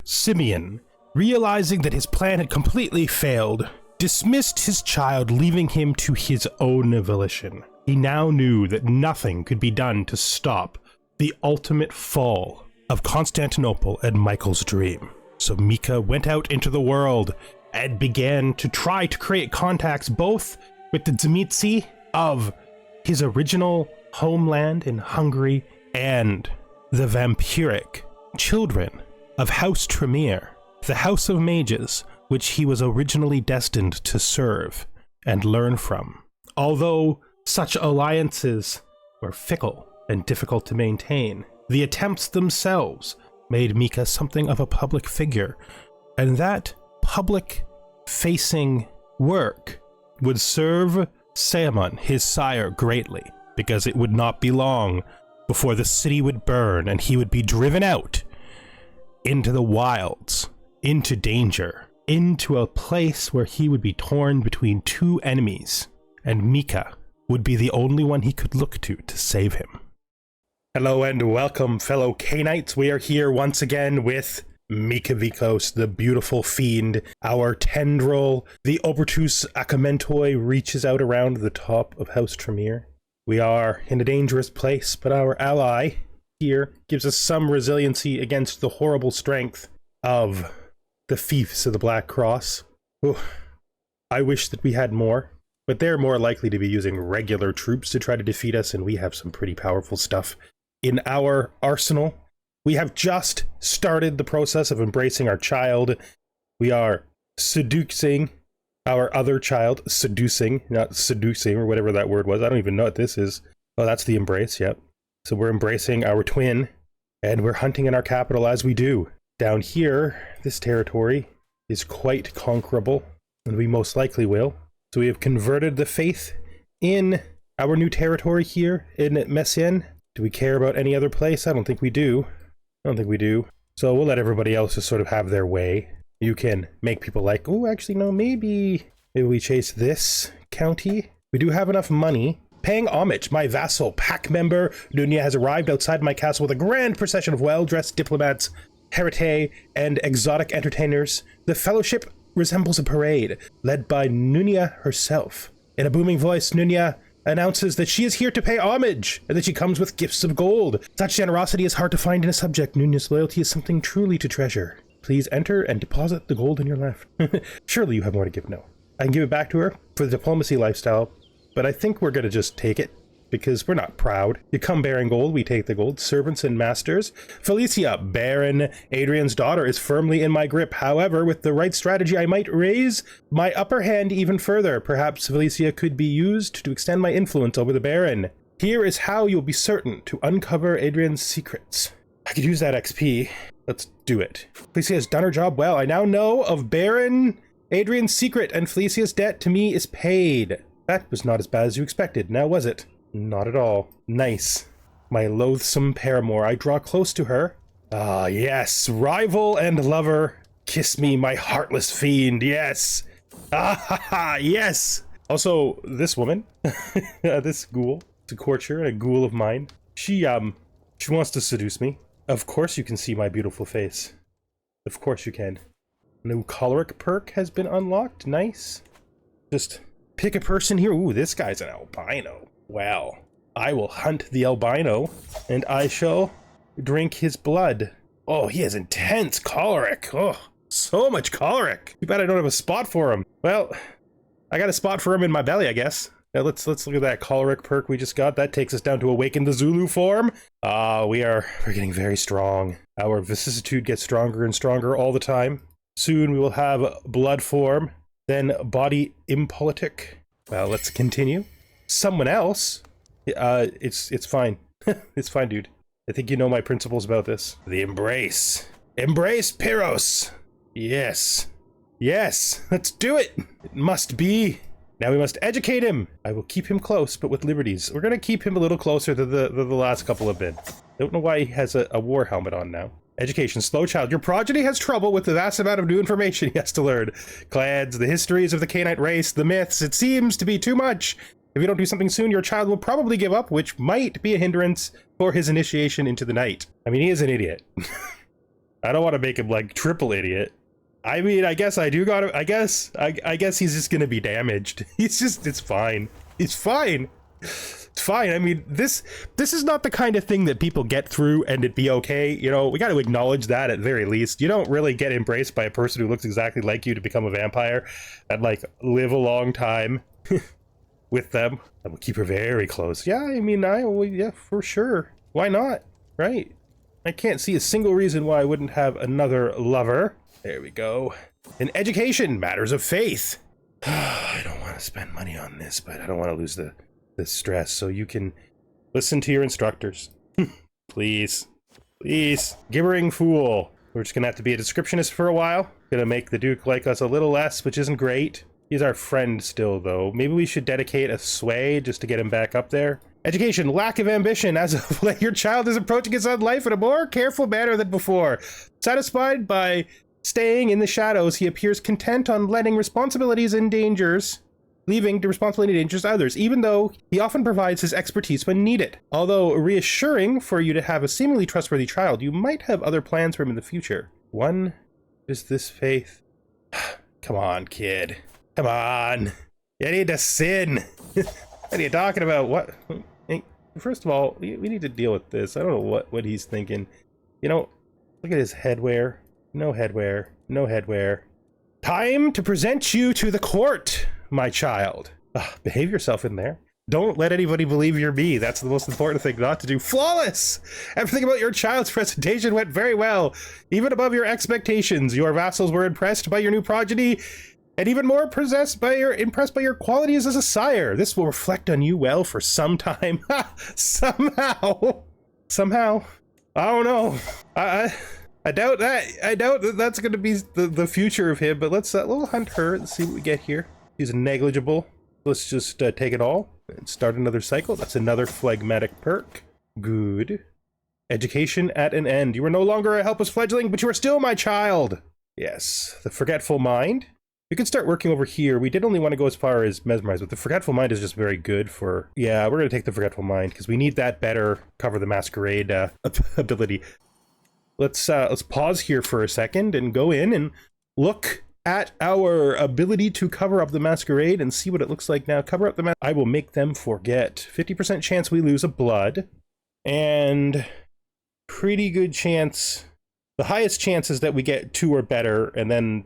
Simeon, realizing that his plan had completely failed, dismissed his child, leaving him to his own volition. He now knew that nothing could be done to stop the ultimate fall of Constantinople and Michael's dream. So Myka went out into the world and began to try to create contacts both with the Tzimisce of his original homeland in Hungary and the vampiric children of House Tremere, the House of Mages, which he was originally destined to serve and learn from. Although such alliances were fickle and difficult to maintain, the attempts themselves made Myka something of a public figure, and that public-facing work would serve Saemon, his sire, greatly, because it would not be long before the city would burn and he would be driven out into the wilds, into danger, into a place where he would be torn between two enemies, and Myka would be the only one he could look to save him. Hello and welcome, fellow Canaanites. We are here once again with Myka Vykos, the beautiful fiend, our tendril. The Obertuse Akamentoi reaches out around the top of House Tremere. We are in a dangerous place, but our ally here gives us some resiliency against the horrible strength of the Fiefs of the Black Cross. Ooh, I wish that we had more, but they're more likely to be using regular troops to try to defeat us, and we have some pretty powerful stuff in our arsenal. We have just started the process of embracing our child. We are seducing our other child. Seducing, not seducing, or whatever that word was. I don't even know what this is. Oh, that's the embrace, yep. So we're embracing our twin, and we're hunting in our capital as we do. Down here, this territory is quite conquerable, and we most likely will. So we have converted the faith in our new territory here in Messian. Do we care about any other place? I don't think we do. So we'll let everybody else just sort of have their way. You can make people like, oh, actually, no, maybe we chase this county. We do have enough money. Paying homage, my vassal, pack member, Nunya has arrived outside my castle with a grand procession of well-dressed diplomats, héritiers, and exotic entertainers. The fellowship resembles a parade, led by Nunya herself. In a booming voice, Nunya announces that she is here to pay homage, and that she comes with gifts of gold. Such generosity is hard to find in a subject. Nunya's loyalty is something truly to treasure. Please enter and deposit the gold in your left. Surely you have more to give. No. I can give it back to her for the diplomacy lifestyle, but I think we're going to just take it, because we're not proud. You come bearing gold, we take the gold. Servants and masters. Felicia, Baron Adrian's daughter, is firmly in my grip. However, with the right strategy, I might raise my upper hand even further. Perhaps Felicia could be used to extend my influence over the Baron. Here is how you'll be certain to uncover Adrian's secrets. I could use that XP. Let's do it. Felicia has done her job well. I now know of Baron Adrian's secret, and Felicia's debt to me is paid. That was not as bad as you expected, now was it? Not at all. Nice. My loathsome paramour. I draw close to her. Ah, yes. Rival and lover. Kiss me, my heartless fiend. Yes. Ah, ha, ha. Yes. Also, this woman, this ghoul, it's a courtier and a ghoul of mine. She wants to seduce me. Of course you can see my beautiful face. Of course you can. New choleric perk has been unlocked. Nice. Just pick a person here. Ooh, this guy's an albino. Well, I will hunt the albino, and I shall drink his blood. Oh, he has intense choleric. Oh, so much choleric. Too bad I don't have a spot for him. Well, I got a spot for him in my belly, I guess. Now let's look at that choleric perk we just got. That takes us down to Awaken the Zulu form. We're getting very strong. Our vicissitude gets stronger and stronger all the time. Soon we will have blood form, then body impolitic. Well, let's continue. Someone else? It's fine. It's fine, dude. I think you know my principles about this. The embrace. Embrace Pyros! Yes. Yes, let's do it! It must be. Now we must educate him. I will keep him close, but with liberties. We're gonna keep him a little closer than the last couple have been. Don't know why he has a war helmet on now. Education, slow child. Your progeny has trouble with the vast amount of new information he has to learn. Clans, the histories of the Canaanite race, the myths. It seems to be too much. If you don't do something soon, your child will probably give up, which might be a hindrance for his initiation into the night. I mean, he is an idiot. I don't want to make him like triple idiot. I mean, I guess I do gotta, I guess he's just gonna be damaged. It's fine. It's fine. It's fine. I mean, this is not the kind of thing that people get through and it'd be okay. You know, we got to acknowledge that at very least. You don't really get embraced by a person who looks exactly like you to become a vampire and like live a long time with them. I will keep her very close. Yeah, I mean, yeah, for sure. Why not? Right? I can't see a single reason why I wouldn't have another lover. There we go. In education, matters of faith. I don't want to spend money on this, but I don't want to lose the stress, so you can listen to your instructors. Please. Please. Gibbering fool. We're just gonna have to be a descriptionist for a while. Gonna make the Duke like us a little less, which isn't great. He's our friend still, though. Maybe we should dedicate a sway just to get him back up there. Education, lack of ambition. As of late, your child is approaching his own life in a more careful manner than before. Satisfied by staying in the shadows, he appears content on letting responsibilities and dangers leaving the responsibility and dangers to others, even though he often provides his expertise when needed. Although reassuring for you to have a seemingly trustworthy child, you might have other plans for him in the future. One is this faith. Come on, kid. Come on. You need to sin. What are you talking about? What? Hey, first of all, we need to deal with this. I don't know what he's thinking. You know, look at his headwear. No headwear. No headwear. Time to present you to the court, my child. Behave yourself in there. Don't let anybody believe you're me. That's the most important thing not to do. Flawless! Everything about your child's presentation went very well. Even above your expectations. Your vassals were impressed by your new progeny, and even more impressed by your qualities as a sire. This will reflect on you well for some time. Somehow. I don't know. I doubt that. I doubt that that's going to be the future of him, but let's we'll hunt her and see what we get here. She's negligible. Let's just take it all and start another cycle. That's another phlegmatic perk. Good. Education at an end. You are no longer a helpless fledgling, but you are still my child. Yes. The forgetful mind. We could start working over here. We did only want to go as far as mesmerize, but the forgetful mind is just very good for... Yeah, we're going to take the forgetful mind because we need that better cover the masquerade ability. Let's pause here for a second and go in and look at our ability to cover up the masquerade and see what it looks like now. Cover up the I will make them forget. 50% chance we lose a blood, and pretty good chance, the highest chance is that we get 2 or better, and then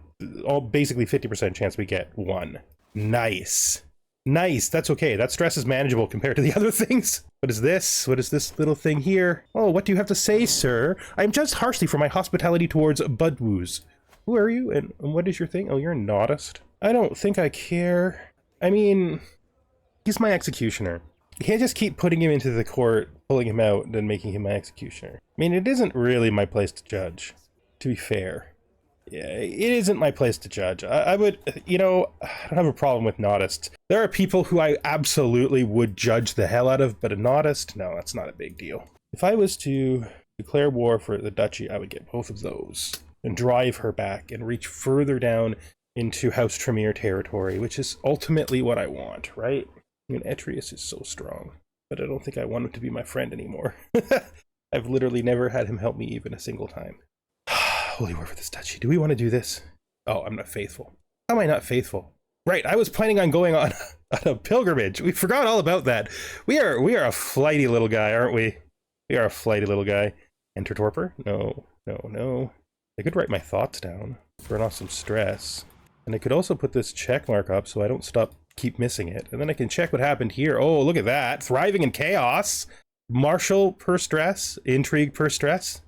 basically 50% chance we get 1. Nice. Nice, that's okay. That stress is manageable compared to the other things. What is this? What is this little thing here? Oh, what do you have to say, sir? I am judged harshly for my hospitality towards Budwoos. Who are you, and what is your thing? Oh, you're a nautist. I don't think I care. I mean, he's my executioner. You can't just keep putting him into the court, pulling him out, and then making him my executioner. I mean, it isn't really my place to judge, to be fair. Yeah, it isn't my place to judge. I would, you know, I don't have a problem with nautists. There are people who I absolutely would judge the hell out of, but a nautist, no, that's not a big deal. If I was to declare war for the duchy, I would get both of those and drive her back and reach further down into House Tremere territory, which is ultimately what I want, right? I mean, Etrius is so strong, but I don't think I want him to be my friend anymore. I've literally never had him help me even a single time. Holy war for this duchy. Do we want to do this? Oh, I'm not faithful. How am I not faithful? Right, I was planning on going on a pilgrimage. We forgot all about that. We are a flighty little guy, aren't we? We are a flighty little guy. Enter torpor? No. I could write my thoughts down, burn off some stress. And I could also put this check mark up so I don't keep missing it. And then I can check what happened here. Oh, look at that. Thriving in chaos. Martial per stress. Intrigue per stress.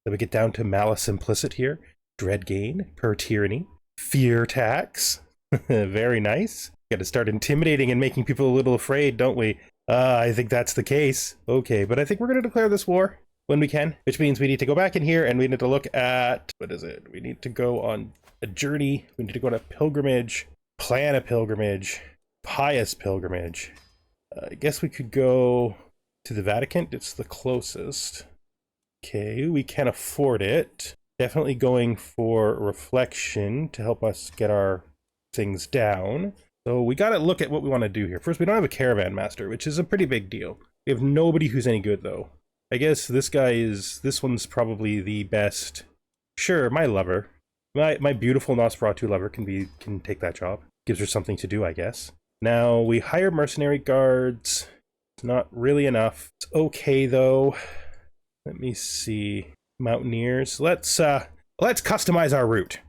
Then we get down to malice implicit here. Dread gain per tyranny. Fear tax. Very nice. Got to start intimidating and making people a little afraid, don't we? I think that's the case. Okay, but I think we're going to declare this war when we can, which means we need to go back in here and we need to look at, what is it? We need to go on a journey. We need to go on a pilgrimage, plan a pilgrimage, pious pilgrimage. I guess we could go to the Vatican. It's the closest. Okay, we can afford it. Definitely going for reflection to help us get our things down. So we got to look at what we want to do here. First, we don't have a caravan master, which is a pretty big deal. We have nobody who's any good, though. I guess this one's probably the best Sure, my lover. My beautiful Nosferatu lover can take that job. Gives her something to do, I guess. Now, we hire mercenary guards. It's not really enough. It's okay, though. Let me see. Mountaineers. Let's customize our route.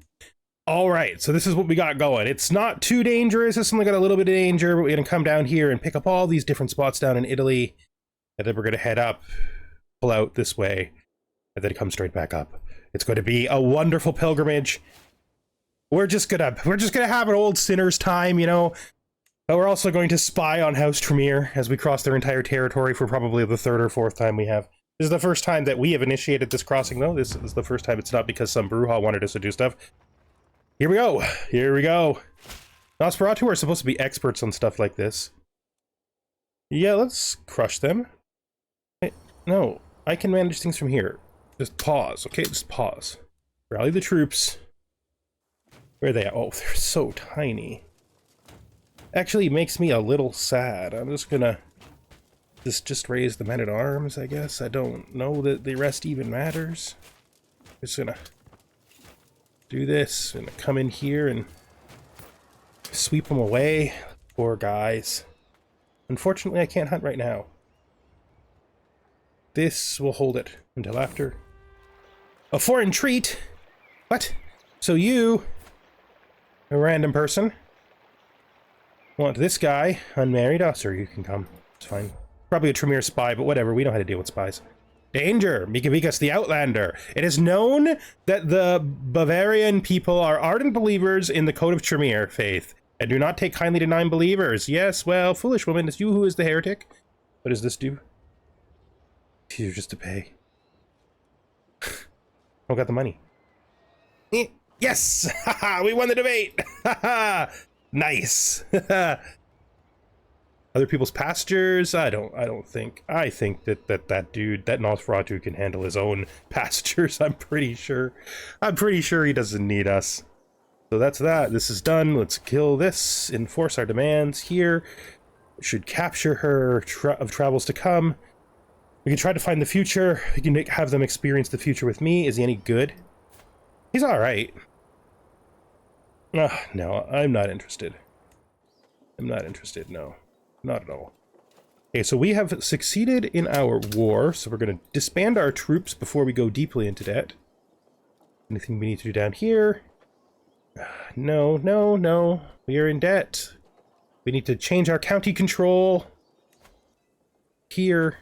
All right, so this is what we got going. It's not too dangerous. It's only got a little bit of danger, but we're going to come down here and pick up all these different spots down in Italy. And then we're going to head up, pull out this way, and then come straight back up. It's going to be a wonderful pilgrimage. We're just gonna have an old sinner's time, you know. But we're also going to spy on House Tremere as we cross their entire territory for probably the third or fourth time we have. This is the first time that we have initiated this crossing, though. This is the first time it's not because some Bruja wanted us to do stuff. Here we go. Here we go. Nosferatu are supposed to be experts on stuff like this. Yeah, let's crush them. Hey, no, I can manage things from here. Just pause, okay? Just pause. Rally the troops. Where are they at? Oh, they're so tiny. Actually, it makes me a little sad. I'm just gonna just raise the men-at-arms, I guess. I don't know that the rest even matters. Just gonna do this and come in here and sweep them away. Poor guys. Unfortunately, I can't hunt right now. This will hold it until after. A foreign treat? What? So you, a random person, want this guy unmarried? Oh, sir, you can come. It's fine. Probably a Tremere spy, but whatever. We know how to deal with spies. Danger! Myka Vykos the Outlander. It is known that the Bavarian people are ardent believers in the Code of Tremere faith, and do not take kindly to non-believers. Yes, well, foolish woman, it's you who is the heretic. What does this do? You're just to pay. I got the money. Yes! We won the debate! Nice! Other people's pastures? I think. I think that dude, that Nosferatu can handle his own pastures, I'm pretty sure. I'm pretty sure he doesn't need us. So that's that. This is done. Let's kill this. Enforce our demands here. Should capture her of travels to come. We can try to find the future. We can have them experience the future with me. Is he any good? He's alright. No, I'm not interested. I'm not interested, no. Not at all. Okay, so we have succeeded in our war, so we're going to disband our troops before we go deeply into debt. Anything we need to do down here? No, no, no. We are in debt. We need to change our county control. Here.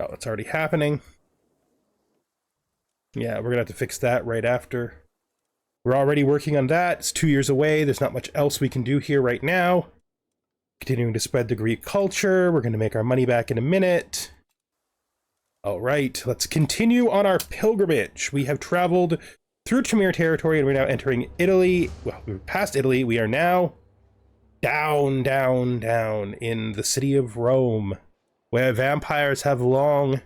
Oh, it's already happening. Yeah, we're gonna have to fix that right after. We're already working on that. It's 2 years away. There's not much else we can do here right now. Continuing to spread the Greek culture. We're gonna make our money back in a minute. All right, let's continue on our pilgrimage. We have traveled through Tremere territory and we're now entering Italy. Well, we're past Italy. We are now down, down, down in the city of Rome, where vampires have long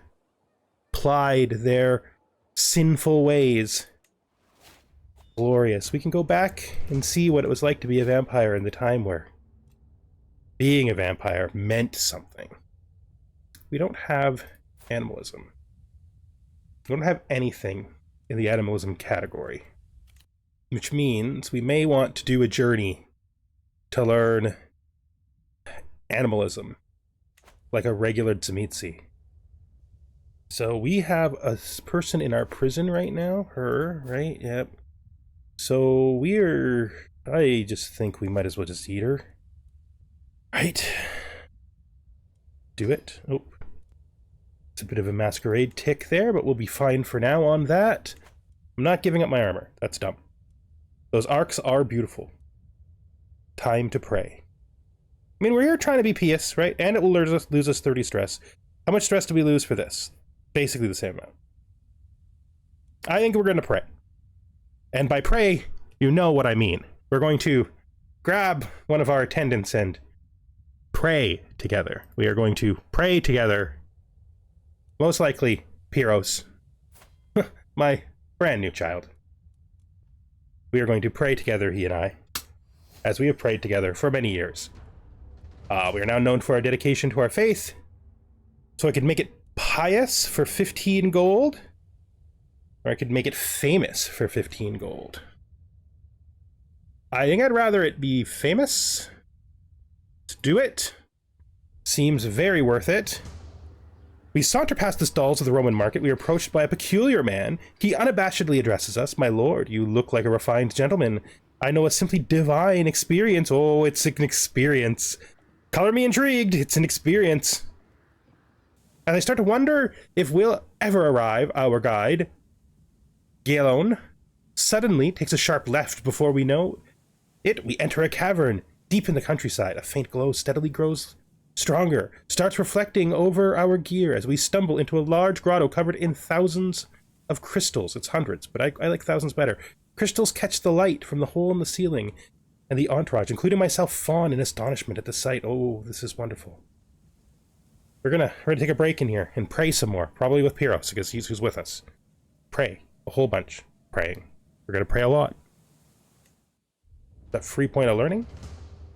plied their sinful ways. Glorious. We can go back and see what it was like to be a vampire in the time where being a vampire meant something. We don't have animalism. We don't have anything in the animalism category, which means we may want to do a journey to learn animalism, like a regular Tzimisce. So we have a person in our prison right now, her, right? Yep. So I just think we might as well just eat her. Right. Do it. Oh. It's a bit of a masquerade tick there, but we'll be fine for now on that. I'm not giving up my armor. That's dumb. Those arcs are beautiful. Time to pray. I mean, we're here trying to be pious, right? And it will lose us 30 stress. How much stress do we lose for this? Basically the same amount. I think we're going to pray. And by pray, you know what I mean. We're going to grab one of our attendants and pray together. We are going to pray together. Most likely, Pyros, my brand new child. We are going to pray together, he and I, as we have prayed together for many years. We are now known for our dedication to our faith, so I can make it pious for 15 gold. Or I could make it famous for 15 gold. I think I'd rather it be famous. Let's do it. Seems very worth it. We saunter past the stalls of the Roman market. We are approached by a peculiar man. He unabashedly addresses us. My lord, you look like a refined gentleman. I know a simply divine experience. Oh, it's an experience. Color me intrigued. It's an experience. As I start to wonder if we'll ever arrive, our guide, Galon, suddenly takes a sharp left. Before we know it, we enter a cavern deep in the countryside. A faint glow steadily grows stronger, starts reflecting over our gear as we stumble into a large grotto covered in thousands of crystals. It's hundreds, but I like thousands better. Crystals catch the light from the hole in the ceiling, and the entourage, including myself, fawn in astonishment at the sight. Oh, this is wonderful. We're gonna take a break in here and pray some more, probably with Pyros, because he's who's with us. Pray. A whole bunch. Praying. We're gonna pray a lot. That free point of learning?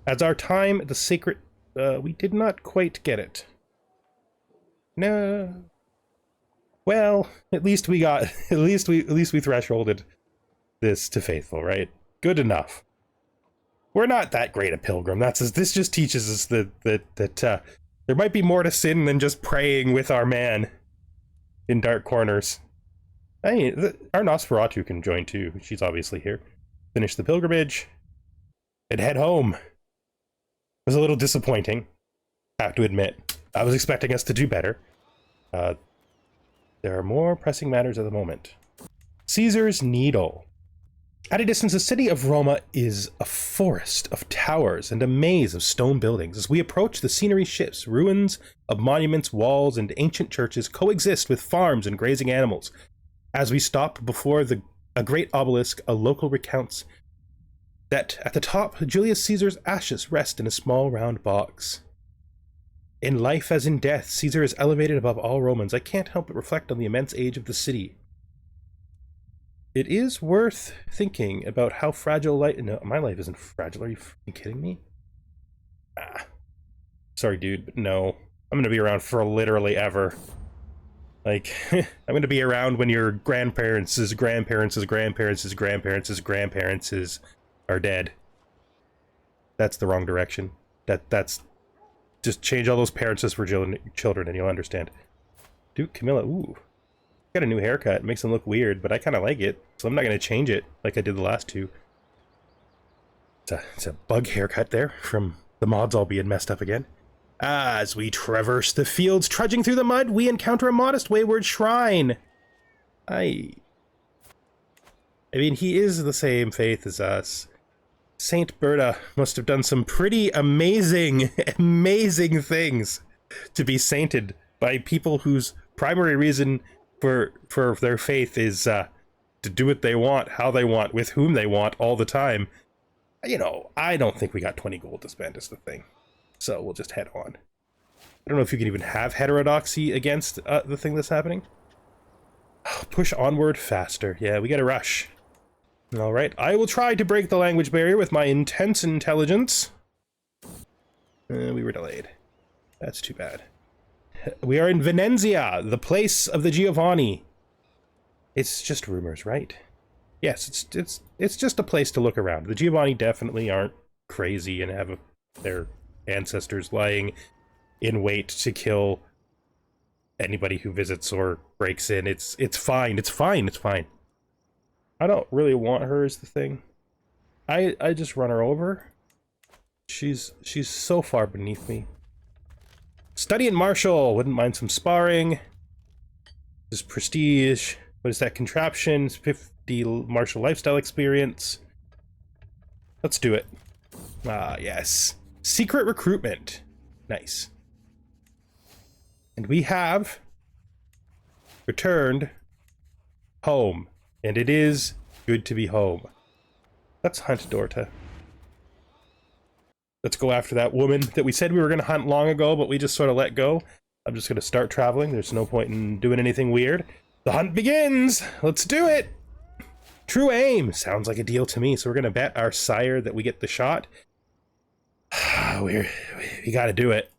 As our time at the sacred... we did not quite get it. No. Well, at least we got... At least we thresholded this to faithful, right? Good enough. We're not that great a pilgrim. This just teaches us that there might be more to sin than just praying with our man in dark corners. Hey, our Nosferatu can join too. She's obviously here. Finish the pilgrimage and head home. It was a little disappointing, I have to admit. I was expecting us to do better. There are more pressing matters at the moment. Caesar's Needle. At a distance, the city of Roma is a forest of towers and a maze of stone buildings. As we approach, the scenery shifts. Ruins of monuments, walls, and ancient churches coexist with farms and grazing animals. As we stop before a great obelisk, a local recounts that at the top, Julius Caesar's ashes rest in a small round box. In life as in death, Caesar is elevated above all Romans. I can't help but reflect on the immense age of the city. It is worth thinking about how fragile life... No, my life isn't fragile. Are you kidding me? Sorry, dude, but no. I'm going to be around for literally ever. Like, I'm going to be around when your grandparents' grandparents' grandparents' grandparents' grandparents' are dead. That's the wrong direction. That's... Just change all those parents for children and you'll understand. Dude, Camilla, ooh. Got a new haircut. It makes them look weird, but I kind of like it. So I'm not going to change it like I did the last two. It's a bug haircut there from the mods all being messed up again. As we traverse the fields, trudging through the mud, we encounter a modest wayward shrine. I mean, he is the same faith as us. Saint Berta must have done some pretty amazing things to be sainted by people whose primary reason for their faith is to do what they want, how they want, with whom they want, all the time. You know, I don't think we got 20 gold to spend is the thing. So we'll just head on. I don't know if you can even have heterodoxy against the thing that's happening. Push onward faster. Yeah, we gotta rush. Alright, I will try to break the language barrier with my intense intelligence. We were delayed. That's too bad. We are in Venezia, the place of the Giovanni. It's just rumors, right? Yes, it's just a place to look around. The Giovanni definitely aren't crazy and have their ancestors lying in wait to kill anybody who visits or breaks in. It's fine. It's fine. It's fine. I don't really want her is the thing. I just run her over. She's so far beneath me. Study in martial. Wouldn't mind some sparring. This prestige. What is that? Contraption. 50 martial lifestyle experience. Let's do it. Ah, yes. Secret recruitment. Nice. And we have returned home. And it is good to be home. Let's hunt Dorta. Let's go after that woman that we said we were going to hunt long ago, but we just sort of let go. I'm just going to start traveling. There's no point in doing anything weird. The hunt begins! Let's do it! True aim! Sounds like a deal to me. So we're going to bet our sire that we get the shot. we got to do it.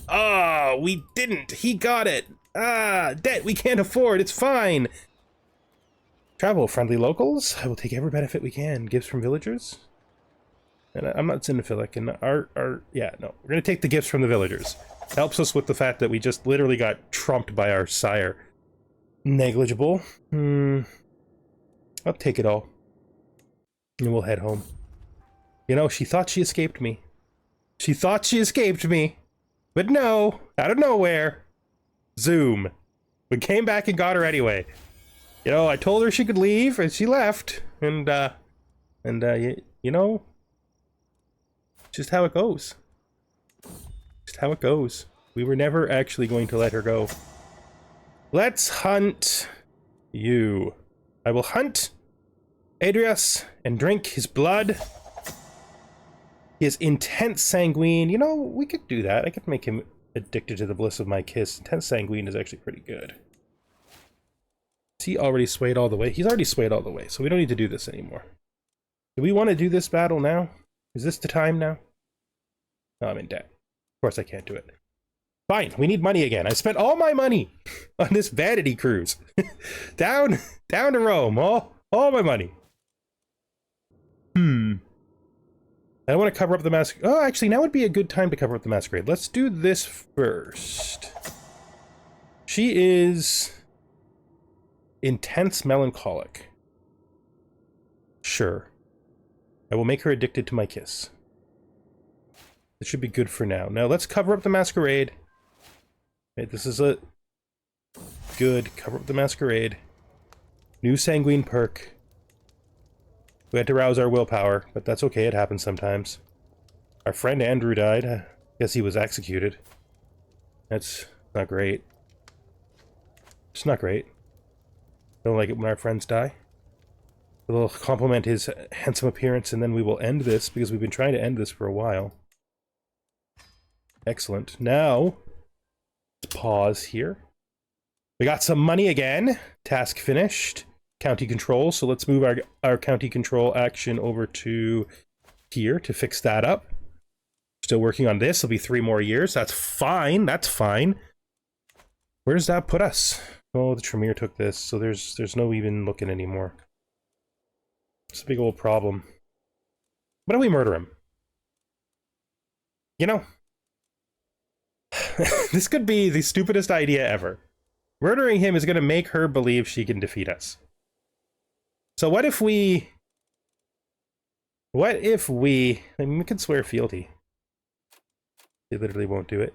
Oh, we didn't! He got it! Ah, debt we can't afford! It's fine! Travel, friendly locals. I will take every benefit we can. Gifts from villagers. And I'm not Xenophilic, and yeah, no. We're gonna take the gifts from the villagers. Helps us with the fact that we just literally got trumped by our sire. Negligible. I'll take it all. And we'll head home. You know, she thought she escaped me. She thought she escaped me. But no, out of nowhere. Zoom. We came back and got her anyway. You know, I told her she could leave, and she left. And you know, just how it goes. Just how it goes. We were never actually going to let her go. Let's hunt you. I will hunt Adrius and drink his blood. He is intense sanguine. You know, we could do that. I could make him addicted to the bliss of my kiss. Intense sanguine is actually pretty good. Is he already swayed all the way? He's already swayed all the way, so we don't need to do this anymore. Do we want to do this battle now? Is this the time now? No, I'm in debt. Of course I can't do it. Fine, we need money again. I spent all my money on this vanity cruise. down to Rome. All my money. I don't want to cover up the masquerade. Oh, actually, now would be a good time to cover up the masquerade. Let's do this first. She is intense melancholic. Sure. I will make her addicted to my kiss. It should be good for now. Now, let's cover up the masquerade. Okay, this is a good cover up the masquerade. New sanguine perk. We had to rouse our willpower, but that's okay, it happens sometimes. Our friend Andrew died. I guess he was executed. That's not great. It's not great. Don't like it when our friends die. We'll compliment his handsome appearance, and then we will end this, because we've been trying to end this for a while. Excellent. Now, let's pause here. We got some money again. Task finished. County control, so let's move our county control action over to here to fix that up. Still working on this. It'll be 3 more years. That's fine. That's fine. Where does that put us? Oh, the Tremere took this, so there's no even looking anymore. It's a big old problem. Why don't we murder him? You know, this could be the stupidest idea ever. Murdering him is going to make her believe she can defeat us. So what if we... I mean, we could swear fealty. They literally won't do it.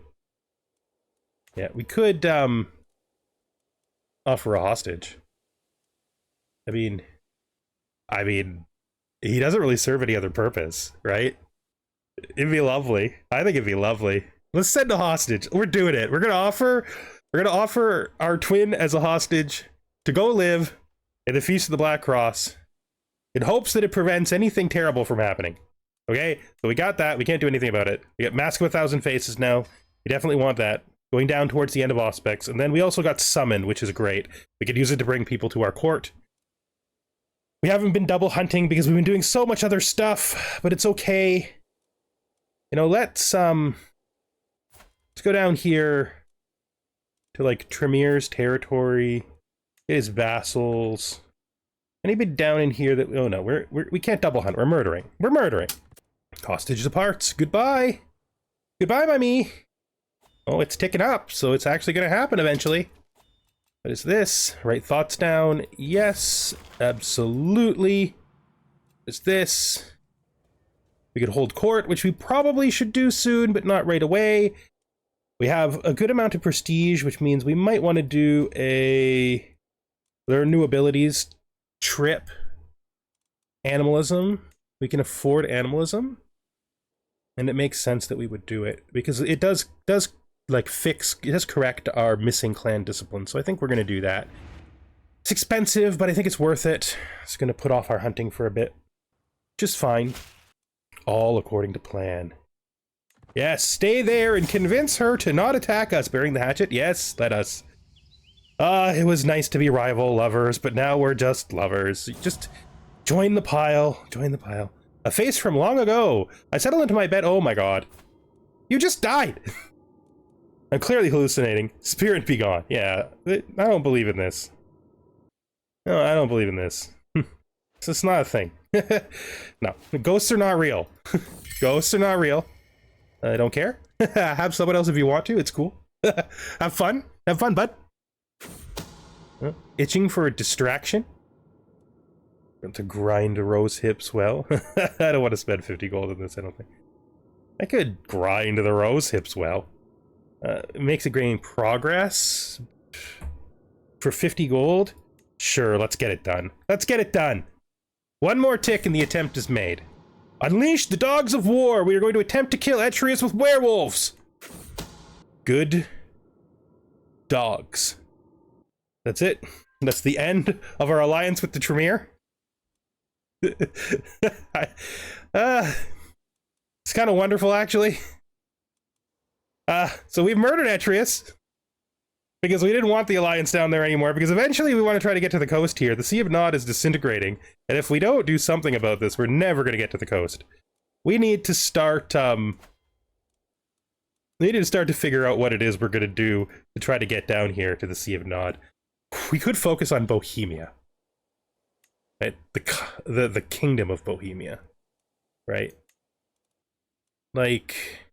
Yeah, we could, offer a hostage. I mean, he doesn't really serve any other purpose, right? It'd be lovely. I think it'd be lovely. Let's send a hostage. We're doing it. We're gonna offer our twin as a hostage to go live at the Feast of the Black Cross in hopes that it prevents anything terrible from happening. Okay? So we got that. We can't do anything about it. We got Mask of 1,000 Faces now. We definitely want that. Going down towards the end of Auspex. And then we also got Summoned, which is great. We could use it to bring people to our court. We haven't been double hunting because we've been doing so much other stuff, but it's okay. You know, let's go down here to, like, Tremere's territory. His vassals. Anybody down in here that... Oh, no, we can't double hunt. We're murdering. We're murdering. Hostages apart. Goodbye. Goodbye, my me. Oh, it's ticking up, so it's actually going to happen eventually. What is this? Write thoughts down. Yes, absolutely. What is this? We could hold court, which we probably should do soon, but not right away. We have a good amount of prestige, which means we might want to do a... There are new abilities. Trip. Animalism. We can afford animalism. And it makes sense that we would do it. Because it does like fix... It does correct our missing clan discipline. So I think we're going to do that. It's expensive, but I think it's worth it. It's going to put off our hunting for a bit. Just fine. All according to plan. Yes, stay there and convince her to not attack us. Bearing the hatchet? Yes, let us. It was nice to be rival lovers, but now we're just lovers. Just join the pile. Join the pile. A face from long ago. I settled into my bed. Oh my god. You just died. I'm clearly hallucinating. Spirit be gone. Yeah, I don't believe in this. No, I don't believe in this. It's not a thing. No, ghosts are not real. Ghosts are not real. I don't care. Have someone else if you want to. It's cool. Have fun. Have fun, bud. Itching for a distraction? To grind rose hips well. I don't want to spend 50 gold on this, I don't think. I could grind the rose hips well. It makes it gain progress. For 50 gold? Sure, let's get it done. Let's get it done! One more tick and the attempt is made. Unleash the dogs of war! We are going to attempt to kill Etrius with werewolves! Good dogs. That's it. That's the end of our alliance with the Tremere. It's kind of wonderful, actually. So we've murdered Etrius because we didn't want the alliance down there anymore, because eventually we want to try to get to the coast here. The Sea of Nod is disintegrating, and if we don't do something about this, we're never going to get to the coast. We need to start, we need to start to figure out what it is we're going to do to try to get down here to the Sea of Nod. We could focus on Bohemia. Right? The kingdom of Bohemia. Right? Like,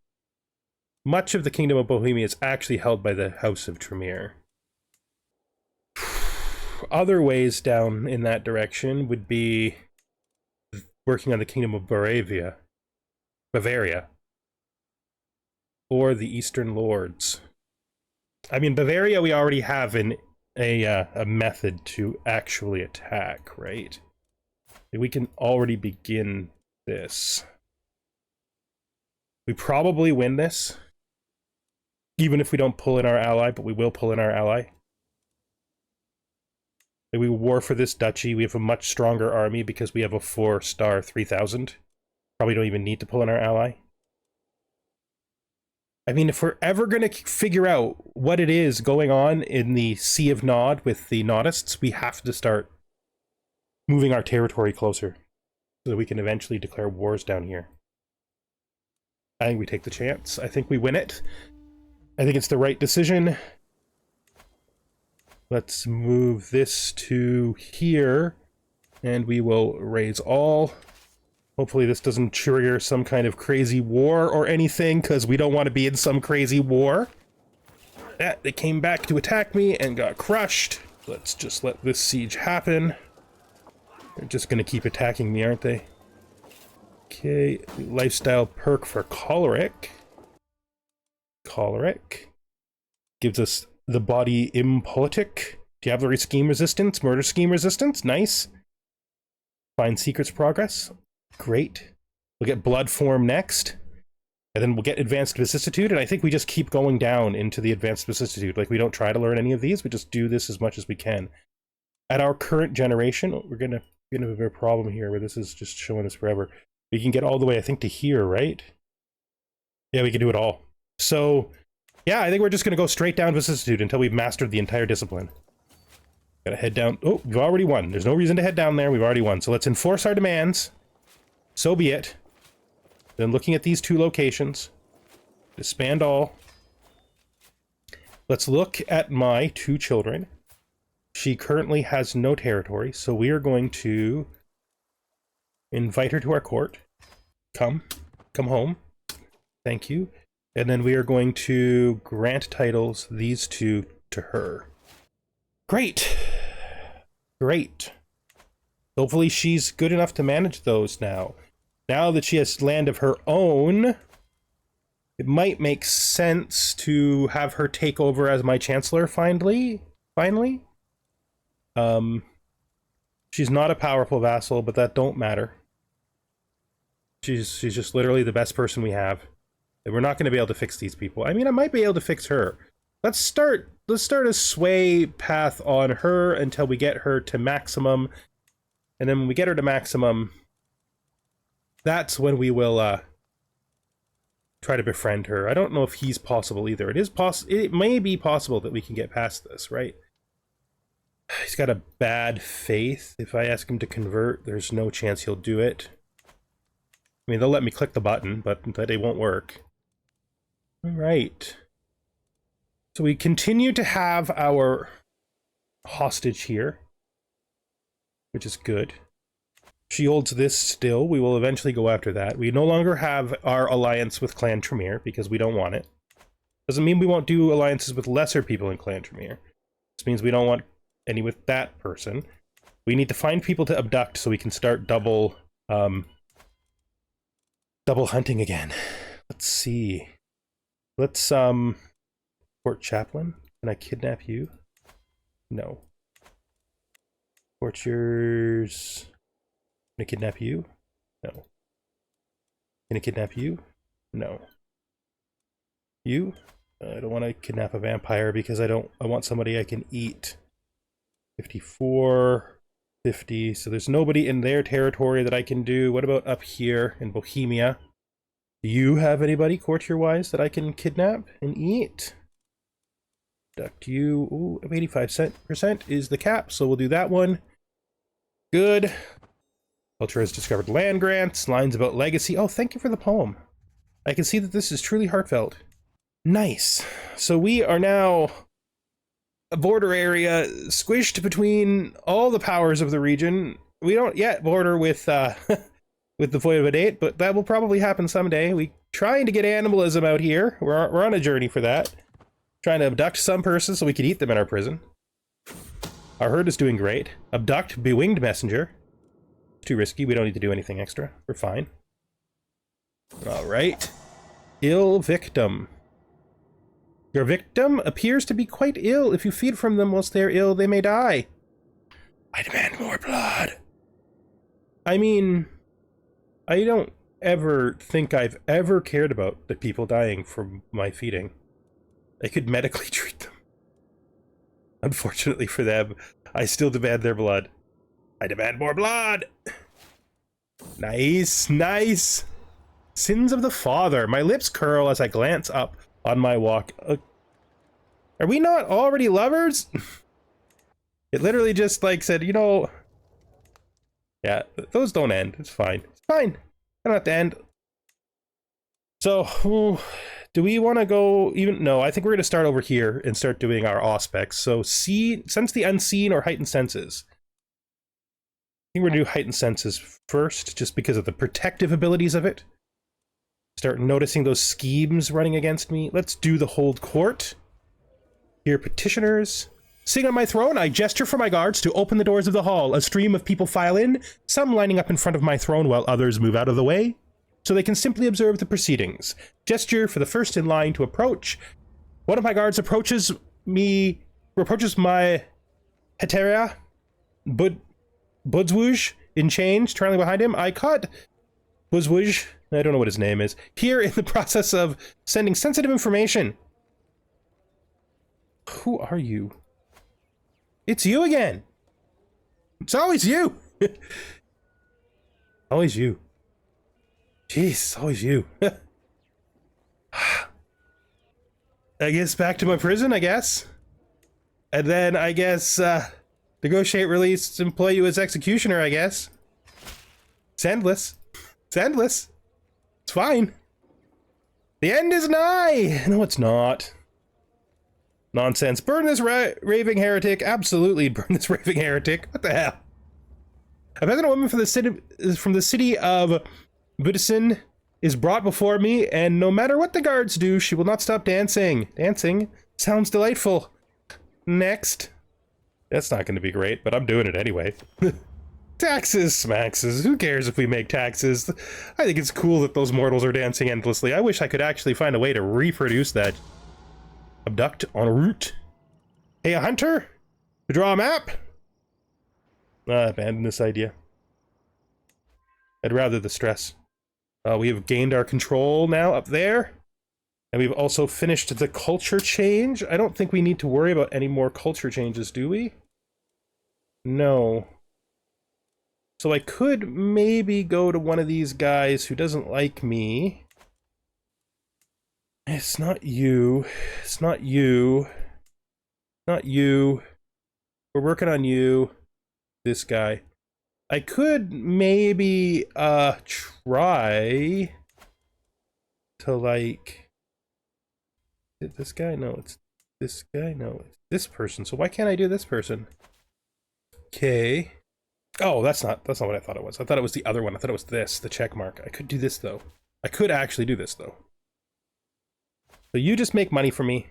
much of the kingdom of Bohemia is actually held by the House of Tremere. Other ways down in that direction would be working on the kingdom of Bavaria, or the Eastern Lords. I mean, Bavaria we already have a method to actually attack, right? We can already begin this. We probably win this, even if we don't pull in our ally, but we will pull in our ally. We war for this duchy. We have a much stronger army because we have a 4-star 3000. Probably don't even need to pull in our ally. I mean, if we're ever going to figure out what it is going on in the Sea of Nod with the Nodists, we have to start moving our territory closer so that we can eventually declare wars down here. I think we take the chance. I think we win it. I think it's the right decision. Let's move this to here, and we will raise all. Hopefully this doesn't trigger some kind of crazy war or anything, because we don't want to be in some crazy war. They came back to attack me and got crushed. Let's just let this siege happen. They're just going to keep attacking me, aren't they? Okay, lifestyle perk for choleric. Choleric gives us the body impolitic. Diablerie scheme resistance, murder scheme resistance, nice. Find secrets progress, great. We'll get blood form next, and then we'll get advanced vicissitude, and I think we just keep going down into the advanced vicissitude. Like, we don't try to learn any of these, we just do this as much as we can. At our current generation, we're gonna have a problem here where this is just showing us forever. We can get all the way, I think, to here, right? Yeah, we can do it all. So, yeah, I think we're just going to go straight down vicissitude until we've mastered the entire discipline. Gotta head down. Oh, we've already won. There's no reason to head down there. We've already won. So let's enforce our demands. So be it. Then looking at these two locations. Disband all. Let's look at my two children. She currently has no territory, so we are going to invite her to our court. Come home. Thank you. And then we are going to grant titles, these two, to her. Great. Great. Hopefully she's good enough to manage those now. Now that she has land of her own, it might make sense to have her take over as my chancellor finally. She's not a powerful vassal, but that don't matter. She's just literally the best person we have. And we're not going to be able to fix these people. I mean, I might be able to fix her. Let's start a sway path on her until we get her to maximum. And then when we get her to maximum, that's when we will try to befriend her. I don't know if he's possible either. It may be possible that we can get past this, right? He's got a bad faith. If I ask him to convert, there's no chance he'll do it. I mean, they'll let me click the button, but it won't work. All right. So we continue to have our hostage here. which is good. She holds this still. We will eventually go after that. We no longer have our alliance with Clan Tremere because we don't want it. Doesn't mean we won't do alliances with lesser people in Clan Tremere. This means we don't want any with that person. We need to find people to abduct so we can start double hunting again. Let's see. Let's Court Chaplain. Can I kidnap you? No. Courtiers. Can I kidnap you? No. Can I kidnap you? No. You? I don't want to kidnap a vampire because I want somebody I can eat. 54, 50. So there's nobody in their territory that I can do. What about up here in Bohemia? Do you have anybody courtier-wise that I can kidnap and eat? Abduct you. Ooh, 85% is the cap, so we'll do that one. Good. Culture has discovered land grants, lines about legacy. Oh, thank you for the poem. I can see that this is truly heartfelt. Nice. So we are now a border area squished between all the powers of the region. We don't yet border with with the Voivodate, but that will probably happen someday. We trying to get animalism out here. We're on a journey for that. Trying to abduct some person so we can eat them in our prison. Our herd is doing great. Abduct bewinged messenger. Too risky. We don't need to do anything extra. We're fine. All right. Ill victim. Your victim appears to be quite ill. If you feed from them whilst they are ill, they may die. I demand more blood. I mean, I don't ever think I've ever cared about the people dying from my feeding. I could medically treat them. Unfortunately for them, I still demand their blood. I demand more blood! Nice, nice! Sins of the father. My lips curl as I glance up on my walk. Are we not already lovers? It literally just like said, you know... Yeah, those don't end. It's fine. It's fine. I don't have to end. So, do we want to go even? No, I think we're going to start over here and start doing our aspects. So, sense the unseen or heightened senses. I think we're going to do heightened senses first, just because of the protective abilities of it. Start noticing those schemes running against me. Let's do the hold court. Here, petitioners. Sitting on my throne, I gesture for my guards to open the doors of the hall. A stream of people file in, some lining up in front of my throne while others move out of the way, so they can simply observe the proceedings. Gesture for the first in line to approach. One of my guards approaches my heteria, Budzwuj, in chains, trailing behind him. I caught Budzwuj, I don't know what his name is, here in the process of sending sensitive information. Who are you? It's you again. It's always you. Always you. Jeez, always you. I guess back to my prison, I guess. And then I guess negotiate release, employ you as executioner, I guess. It's endless. It's endless. It's fine. The end is nigh. No, it's not. Nonsense. Burn this raving heretic. Absolutely burn this raving heretic. What the hell? A peasant woman from the city of Budison is brought before me, and no matter what the guards do, she will not stop dancing. Dancing? Sounds delightful. Next. That's not going to be great, but I'm doing it anyway. Taxes, smaxes. Who cares if we make taxes? I think it's cool that those mortals are dancing endlessly. I wish I could actually find a way to reproduce that. Abduct en route. Hey, a hunter? To draw a map? Abandon this idea. I'd rather the stress. We have gained our control now up there. And we've also finished the culture change. I don't think we need to worry about any more culture changes, do we? No. So I could maybe go to one of these guys who doesn't like me. It's not you. It's not you. Not you. We're working on you. This guy. I could maybe try to like... Is it this guy? No, it's this guy. No, it's this person. So why can't I do this person? Okay. Oh, that's not what I thought it was. I thought it was the other one. I thought it was this, the check mark. I could do this though. I could actually do this though. So you just make money for me.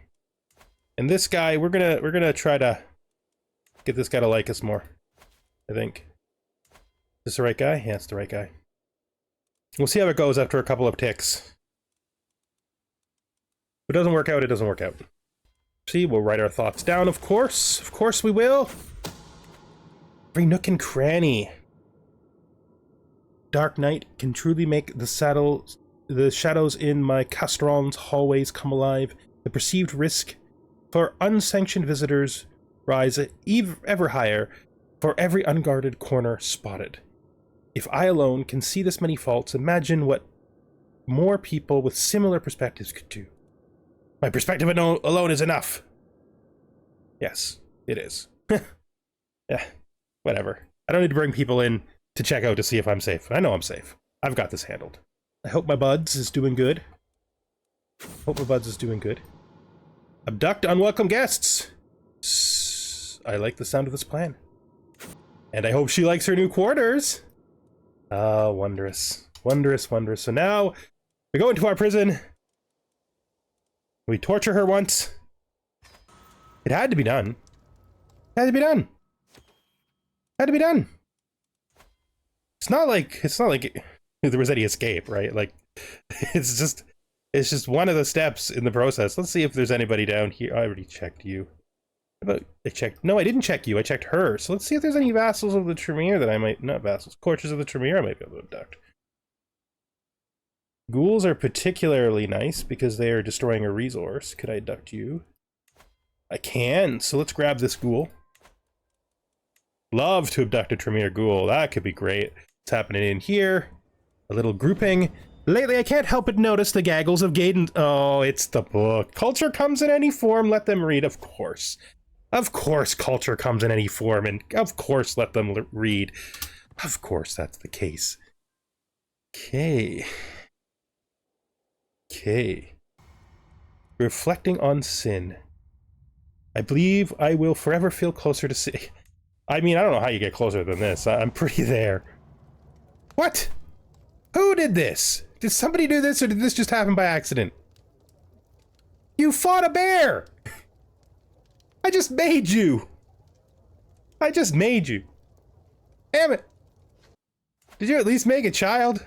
And this guy, we're gonna try to get this guy to like us more. I think. Is this the right guy? Yeah, it's the right guy. We'll see how it goes after a couple of ticks. If it doesn't work out, it doesn't work out. See, we'll write our thoughts down, of course. Of course we will. Every nook and cranny. Dark night can truly make the shadows in my Castron's hallways come alive. The perceived risk for unsanctioned visitors rise ever higher for every unguarded corner spotted. If I alone can see this many faults, imagine what more people with similar perspectives could do. My perspective alone is enough. Yes, it is. Yeah, whatever. I don't need to bring people in to check out to see if I'm safe. I know I'm safe. I've got this handled. I hope my buds is doing good. Abduct unwelcome guests. I like the sound of this plan. And I hope she likes her new quarters. Ah, wondrous. Wondrous, wondrous. So now, we go into our prison. We torture her once. It had to be done. Had to be done. Had to be done. It's not like there was any escape, right? Like, it's just one of the steps in the process. Let's see if there's anybody down here. I already checked you. No, I didn't check you. I checked her. So let's see if there's any vassals of the Tremere that I might... Not vassals. Courtiers of the Tremere I might be able to abduct. Ghouls are particularly nice because they are destroying a resource. Could I abduct you? I can. So let's grab this ghoul. Love to abduct a Tremere ghoul. That could be great. What's happening in here? A little grouping. Lately, I can't help but notice the gaggles of Gaiden. Oh, it's the book. Culture comes in any form. Let them read. Of course. Of course culture comes in any form, and of course let them read. Of course that's the case. Okay. Reflecting on sin. I believe I will forever feel closer to sin. I mean, I don't know how you get closer than this. I'm pretty there. What? Who did this? Did somebody do this, or did this just happen by accident? You fought a bear! I just made you! I just made you. Damn it! Did you at least make a child?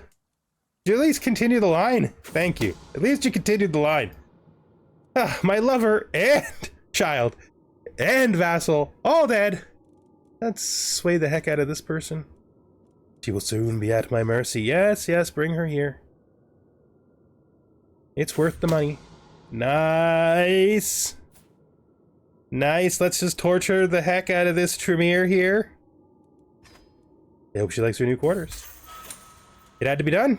Did you at least continue the line? Thank you. At least you continued the line. Ah, my lover and child and vassal, all dead. Let's sway the heck out of this person. She will soon be at my mercy. Yes, yes, bring her here. It's worth the money. Nice. Nice, let's just torture the heck out of this Tremere here. I hope she likes her new quarters. It had to be done.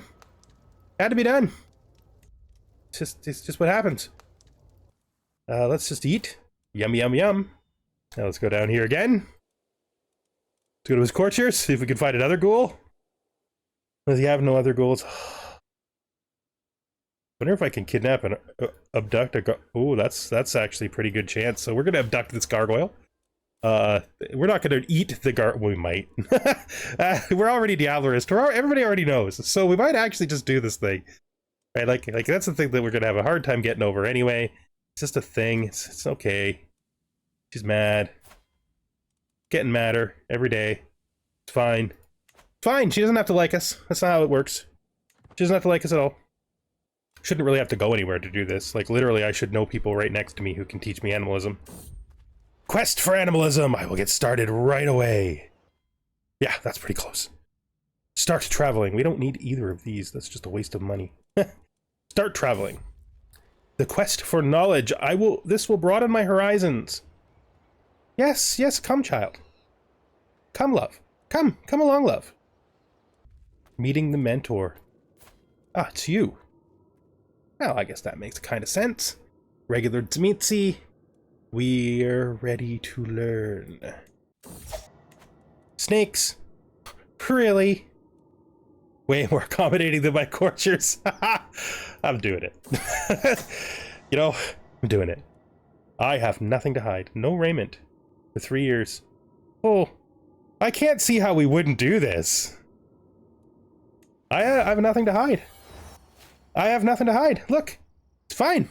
Had to be done. It's just what happens. Let's just eat. Yum, yum, yum. Now let's go down here again. Let's go to his courtiers, see if we can find another ghoul. Does he have no other ghouls? Wonder if I can kidnap and abduct a oh, that's actually a pretty good chance. So we're gonna abduct this gargoyle. We're not gonna eat the we might. We're already Diablerist. Everybody already knows. So we might actually just do this thing. Right? Like that's the thing that we're gonna have a hard time getting over anyway. It's just a thing. It's okay. She's mad. Getting madder every day. It's fine. Fine. She doesn't have to like us. That's not how it works. She doesn't have to like us at all. Shouldn't really have to go anywhere to do this. Like, literally, I should know people right next to me who can teach me animalism. Quest for animalism! I will get started right away. Yeah, that's pretty close. Start traveling. We don't need either of these. That's just a waste of money. Start traveling. The quest for knowledge. This will broaden my horizons. Yes, yes, come, child. Come, love. Come along, love. Meeting the mentor. Ah, it's you. Well, I guess that makes kind of sense. Regular Tzimisce. We're ready to learn. Snakes. Really? Way more accommodating than my courtiers. I'm doing it. You know, I'm doing it. I have nothing to hide. No raiment. For 3 years. Oh. I can't see how we wouldn't do this. I have nothing to hide. I have nothing to hide. Look, it's fine.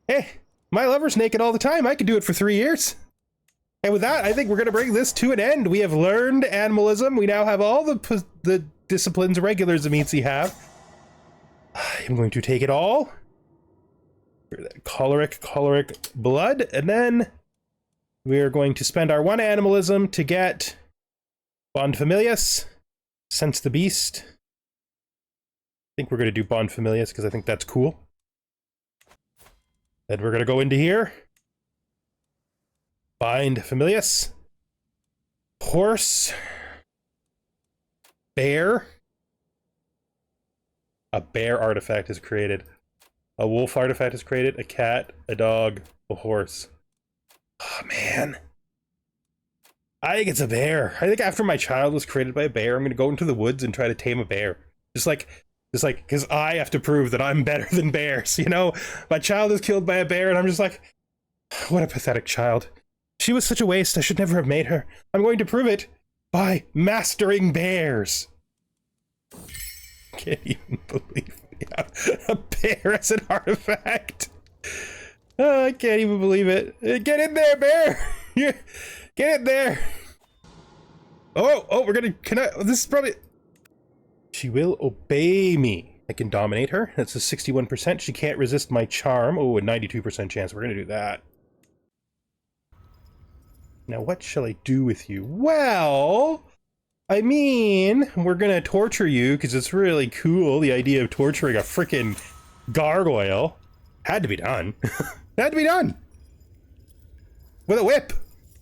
Hey, my lover's naked all the time. I could do it for 3 years. And with that, I think we're going to bring this to an end. We have learned animalism. We now have all the disciplines regular Tzimisce have. I'm going to take it all. Choleric blood. And then we are going to spend our 1 animalism to get Bond Familius, Sense the Beast. I think we're going to do Bond Familius because I think that's cool. Then we're going to go into here. Bind Familius. Horse. Bear. A bear artifact is created. A wolf artifact is created. A cat, a dog, a horse. Oh, man. I think it's a bear. I think after my child was created by a bear, I'm going to go into the woods and try to tame a bear. Just like, because I have to prove that I'm better than bears, you know? My child is killed by a bear, and I'm just like, what a pathetic child. She was such a waste. I should never have made her. I'm going to prove it by mastering bears. Can't even believe we have a bear as an artifact. Oh, I can't even believe it. Get in there, bear! Get in there! Oh, we're gonna connect. This is probably... She will obey me. I can dominate her. That's a 61%. She can't resist my charm. Oh, a 92% chance. We're gonna do that. Now, what shall I do with you? Well, I mean, we're gonna torture you because it's really cool. The idea of torturing a freaking gargoyle had to be done. Had to be done with a whip.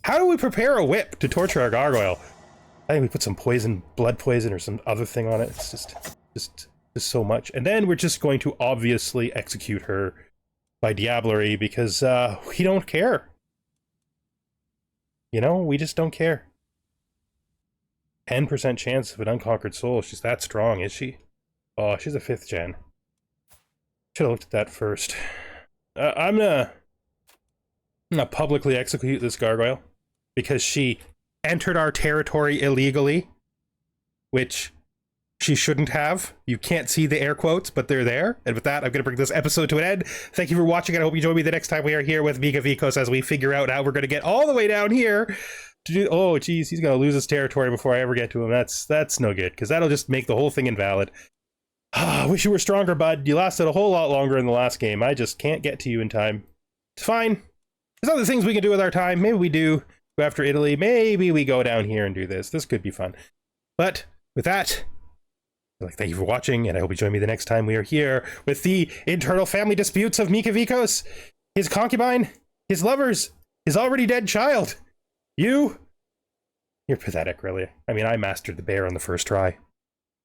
How do we prepare a whip to torture our gargoyle? I think we put some poison, blood poison, or some other thing on it. It's just so much. And then we're just going to obviously execute her by diablerie because we don't care. You know, we just don't care. 10% chance of an unconquered soul. She's that strong, is she? Oh, she's a 5th gen. Should have looked at that first. I'm gonna publicly execute this gargoyle because she entered our territory illegally, which she shouldn't have. You can't see the air quotes, but they're there. And with that, I'm going to bring this episode to an end. Thank you for watching, and I hope you join me the next time we are here with Myka Vykos as we figure out how we're going to get all the way down here to do... Oh, geez, he's going to lose his territory before I ever get to him. That's no good, because that'll just make the whole thing invalid. I wish you were stronger, bud. You lasted a whole lot longer in the last game. I just can't get to you in time. It's fine. There's other things we can do with our time. Maybe we do go after Italy. Maybe we go down here and do this. This could be fun. But with that... thank you for watching, and I hope you join me the next time we are here with the internal family disputes of Myka Vykos, his concubine, his lovers, his already dead child. You're pathetic, really. I mean, I mastered the bear on the first try.